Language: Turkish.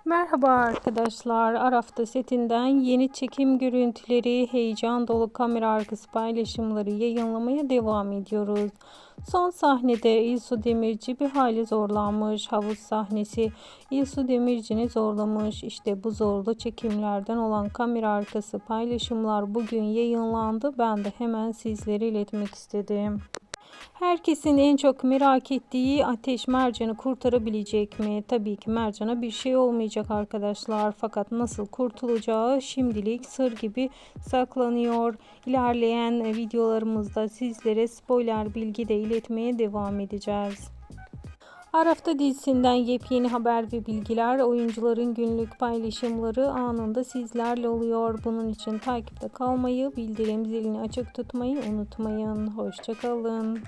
Merhaba arkadaşlar. Araf'ta setinden yeni çekim görüntüleri, heyecan dolu kamera arkası paylaşımları yayınlamaya devam ediyoruz. Son sahnede İlsu Demirci bir hayli zorlanmış. Havuz sahnesi İlsu Demirci'ni zorlamış. İşte bu zorlu çekimlerden olan kamera arkası paylaşımlar bugün yayınlandı. Ben de hemen sizlere iletmek istedim. Herkesin en çok merak ettiği Ateş Mercan'ı kurtarabilecek mi? Tabii ki Mercan'a bir şey olmayacak arkadaşlar. Fakat nasıl kurtulacağı şimdilik sır gibi saklanıyor. İlerleyen videolarımızda sizlere spoiler bilgi de iletmeye devam edeceğiz. Arafta dizisinden yepyeni haber ve bilgiler, oyuncuların günlük paylaşımları anında sizlerle oluyor. Bunun için takipte kalmayı, bildirim zilini açık tutmayı unutmayın. Hoşça kalın.